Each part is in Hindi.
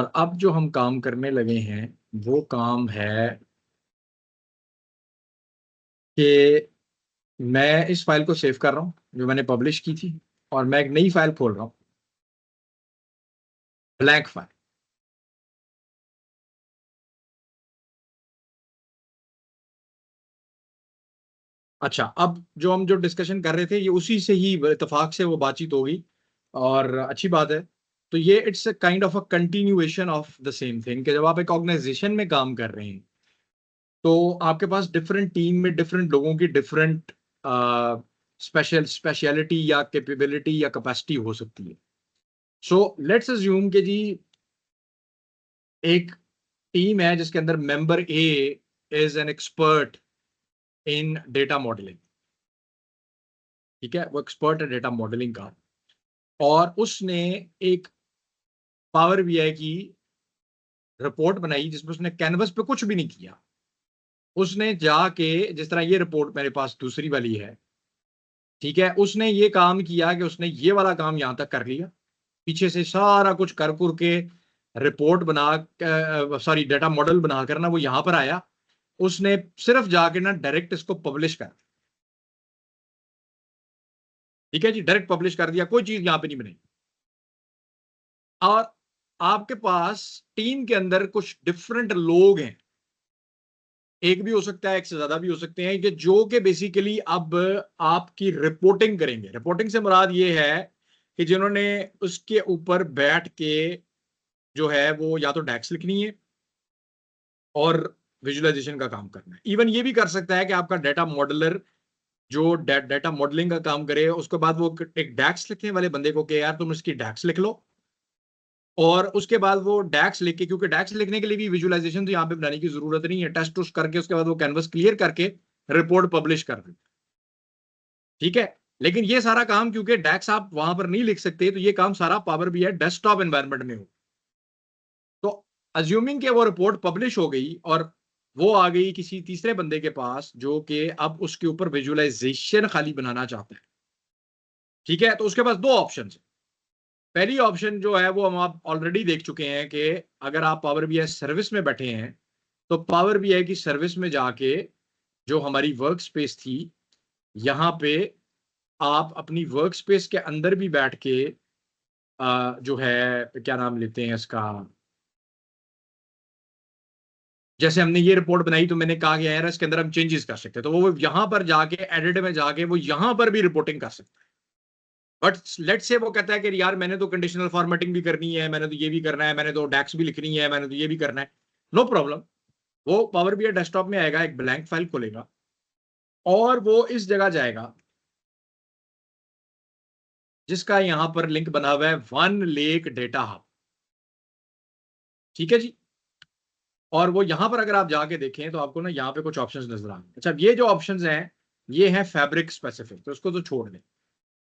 और अब जो हम काम करने लगे हैं वो काम है कि मैं इस फाइल को सेव कर रहा हूँ जो मैंने पब्लिश की थी, और मैं एक नई फाइल खोल रहा हूँ, ब्लैंक फाइल। अच्छा, अब जो डिस्कशन कर रहे थे ये उसी से ही इत्तेफाक से वो बातचीत होगी और अच्छी बात है। तो ये it's a kind of a continuation of the same thing कि जब आप एक ऑर्गेनाइजेशन में काम कर रहे हैं तो आपके पास डिफरेंट टीम में डिफरेंट लोगों की डिफरेंट स्पेशलिटी या कैपेबिलिटी या कैपेसिटी हो सकती है। सो लेट्स अज्यूम कि जी एक टीम है जिसके अंदर member A is an expert in data modelling. ठीक है, वो एक्सपर्ट है डेटा मॉडलिंग का, और उसने एक पावर बीआई की रिपोर्ट बनाई जिसमें उसने कैनवस पे कुछ भी नहीं किया। उसने जाके, जिस तरह ये रिपोर्ट मेरे पास दूसरी वाली है, ठीक है, उसने ये काम किया कि उसने ये वाला काम यहां तक कर लिया, पीछे से सारा कुछ कर कुर के रिपोर्ट बना, सॉरी डेटा मॉडल बनाकर ना वो यहां पर आया। उसने सिर्फ जाके ना डायरेक्ट इसको पब्लिश कर, ठीक है जी, डायरेक्ट पब्लिश कर दिया, कोई चीज यहां पे नहीं बनी। और आपके पास टीम के अंदर कुछ डिफरेंट लोग हैं, एक भी हो सकता है, एक से ज्यादा भी हो सकते हैं, कि जो कि बेसिकली अब आपकी रिपोर्टिंग करेंगे। रिपोर्टिंग से मुराद ये है कि जिन्होंने उसके ऊपर बैठ के जो है वो या तो डैक्स लिखनी है और विजुअलाइजेशन का काम करना है। इवन ये भी कर सकता है कि आपका डेटा मॉडलर जो डेटा मॉडलिंग का काम करे, उसके बाद वो एक डैक्स लिखने वाले बंदे को कि यार तुम इसकी डैक्स लिख लो, और उसके बाद वो डैक्स लिख के, क्योंकि डैक्स लिखने के लिए भी विजुअलाइजेशन तो यहाँ पे बनाने की जरूरत नहीं है, टेस्ट टूस्ट करके उसके बाद वो कैनवस क्लियर करके रिपोर्ट पब्लिश कर दे। ठीक है, लेकिन ये सारा काम क्योंकि डैक्स आप वहां पर नहीं लिख सकते, तो ये काम सारा पावर बीआई डेस्कटॉप एनवायरनमेंट में हो। तो अज्यूमिंग कि वो रिपोर्ट पब्लिश हो गई और वो आ गई किसी तीसरे बंदे के पास जो कि अब उसके ऊपर विजुअलाइजेशन खाली बनाना चाहता है। ठीक है, तो उसके पास दो ऑप्शन है। पहली ऑप्शन जो है वो हम आप ऑलरेडी देख चुके हैं कि अगर आप पावर बीआई सर्विस में बैठे हैं तो पावर बीआई की सर्विस में जाके जो हमारी वर्क स्पेस थी, यहां पे आप अपनी वर्क स्पेस के अंदर भी बैठ के जो है क्या नाम लेते हैं इसका, जैसे हमने ये रिपोर्ट बनाई तो मैंने कहा कि यार इसके अंदर हम चेंजेस कर सकते हैं, तो वो यहां पर जाके एडिट में जाके वो यहां पर भी रिपोर्टिंग कर सकते हैं। बट लेट्स से वो कहता है कि यार मैंने तो कंडीशनल फॉर्मेटिंग भी करनी है, मैंने तो ये भी करना है, मैंने तो डैक्स भी लिखनी है, मैंने तो ये भी करना है। नो प्रॉब्लम, वो पावर बीआई डेस्कटॉप में आएगा, एक ब्लैंक फाइल खोलेगा और वो इस जगह जाएगा जिसका यहां पर लिंक बना हुआ है वन लेक डेटा हब। ठीक है जी, और वो यहां पर अगर आप जाके देखें तो आपको ना यहाँ पे कुछ ऑप्शंस नजर आएंगे। अच्छा, ये जो ऑप्शंस हैं ये है फैब्रिक स्पेसिफिक, तो उसको तो छोड़ दें।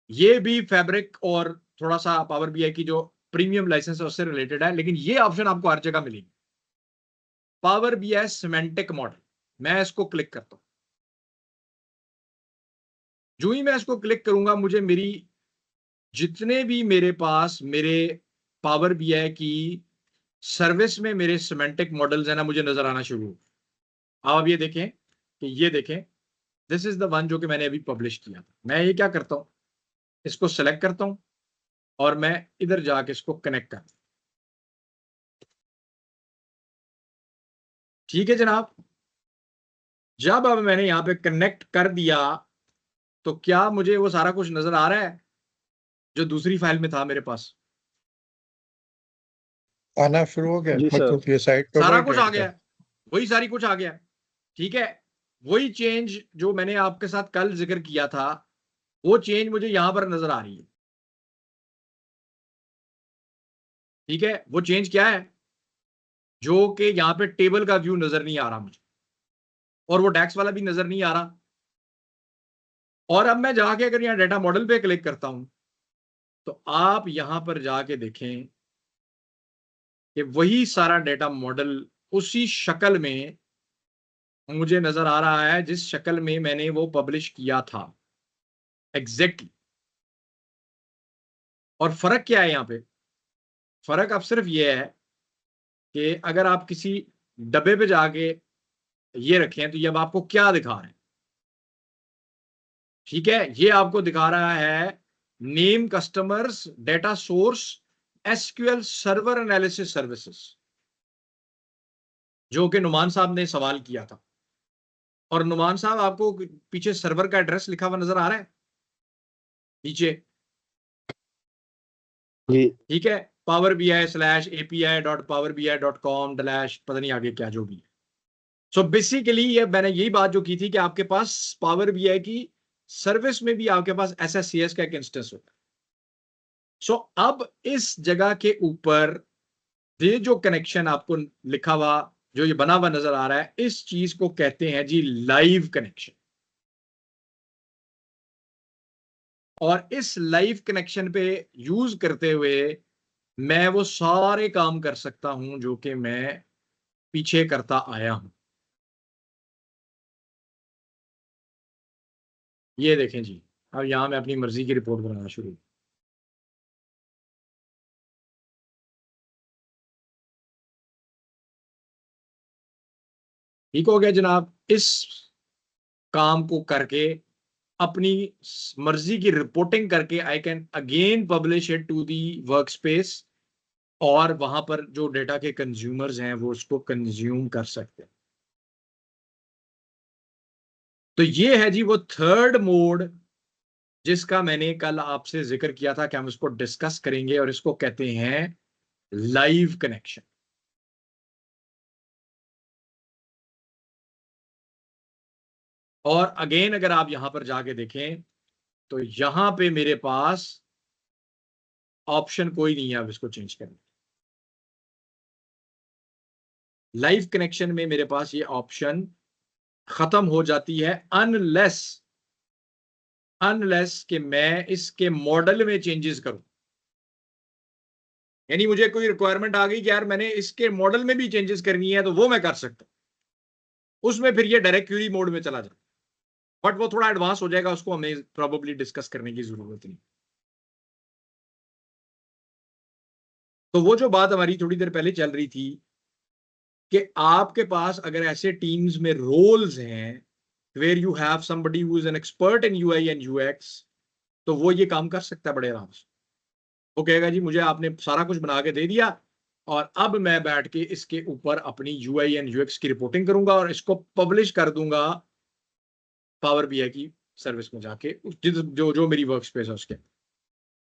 ये भी फैब्रिक और थोड़ा सा पावर बीआई की जो प्रीमियम लाइसेंस है उससे रिलेटेड है, लेकिन ये ऑप्शन आपको हर जगह मिलेगी। पावर बीआई सिमेंटिक मॉडल, मैं इसको क्लिक करता हूं। जो ही मैं इसको क्लिक करूंगा मुझे मेरी जितने भी मेरे पास मेरे पावर बीआई की सर्विस में मेरे सिमेंटिक मॉडल्स है ना, मुझे नजर आना शुरू हो। आप ये देखें कि ये देखें, दिस इज द वन जो कि मैंने अभी पब्लिश किया था। मैं ये क्या करता हूं, इसको सेलेक्ट करता हूं और मैं इधर जाके इसको कनेक्ट करता हूं। ठीक है जनाब, जब अब मैंने यहां पे कनेक्ट कर दिया तो क्या मुझे वो सारा कुछ नजर आ रहा है जो दूसरी फाइल में था मेरे पास? आना शुरू हो गया, जी सर। मतलब ये साइट पे सारा वही कुछ आ डेट गया था। है, वही सारी कुछ आ गया है। ठीक है, वही चेंज जो मैंने आपके साथ कल जिक्र किया था वो चेंज मुझे यहां पर नजर आ रही है। ठीक है, वो चेंज क्या है, जो कि यहां पे टेबल का व्यू नजर नहीं आ रहा मुझे, और वो डैक्स वाला भी नजर नहीं आ रहा। और अब मैं जाके अगर यहाँ डेटा मॉडल पे क्लिक करता हूं तो आप यहां पर जाके देखें कि वही सारा डेटा मॉडल उसी शक्ल में मुझे नजर आ रहा है जिस शक्ल में मैंने वो पब्लिश किया था एग्जैक्टली। और फर्क क्या है यहाँ पे? फर्क अब सिर्फ ये है कि अगर आप किसी डब्बे पे जाके ये रखें तो ये अब आपको क्या दिखा रहे हैं, ठीक है। ये आपको दिखा रहा है name customers data source SQL server analysis services, जो कि नुमान साहब ने सवाल किया था। और नुमान साहब आपको पीछे सर्वर का एड्रेस लिखा हुआ नजर आ रहा है नीचे, ठीक है, पावर बी आई /API.powerbi.com/ पता नहीं आगे क्या जो भी है। सो बेसिकली ये मैंने यही बात जो की थी कि आपके पास पावर बीआई की सर्विस में भी आपके पास SSCS का एक इंस्टेंस होता है। सो अब इस जगह के ऊपर ये जो कनेक्शन आपको लिखा हुआ जो ये बना हुआ नजर आ रहा है, इस चीज को कहते हैं जी लाइव कनेक्शन। और इस लाइव कनेक्शन पे यूज करते हुए मैं वो सारे काम कर सकता हूं जो कि मैं पीछे करता आया हूं। ये देखें जी, अब यहां मैं अपनी मर्जी की रिपोर्ट बनाना शुरू। ठीक हो गया जनाब। इस काम को करके अपनी मर्जी की रिपोर्टिंग करके I can again publish it to the work space, और वहां पर जो डेटा के कंज्यूमर्स हैं वो उसको कंज्यूम कर सकते हैं। तो ये है जी वो थर्ड मोड जिसका मैंने कल आपसे जिक्र किया था कि हम इसको डिस्कस करेंगे, और इसको कहते हैं लाइव कनेक्शन। और अगेन अगर आप यहां पर जाके देखें तो यहां पे मेरे पास ऑप्शन कोई नहीं है अब इसको चेंज करने। लाइव कनेक्शन में मेरे पास ये ऑप्शन खत्म हो जाती है अनलेस कि मैं इसके मॉडल में चेंजेस करूं। यानी मुझे कोई रिक्वायरमेंट आ गई कि यार मैंने इसके मॉडल में भी चेंजेस करनी है तो वो मैं कर सकता हूं, उसमें फिर ये डायरेक्ट क्यूरी मोड में चला जाए, बट वो थोड़ा एडवांस हो जाएगा, उसको हमें प्रोबेबली डिस्कस करने की जरूरत नहीं। तो वो जो बात हमारी थोड़ी देर पहले चल रही थी कि आपके पास अगर ऐसे टीम्स में रोल्स हैं where you have somebody who is an expert in UI and UX, तो वो ये काम कर सकता है बड़े आराम से। वो कहेगा जी मुझे आपने सारा कुछ बना के दे दिया, और अब मैं बैठ के इसके ऊपर अपनी यूआई एंड यूएक्स की रिपोर्टिंग करूंगा और इसको पब्लिश कर दूंगा पावर बीआई की सर्विस में जाके, जो जो मेरी वर्क स्पेस है उसके।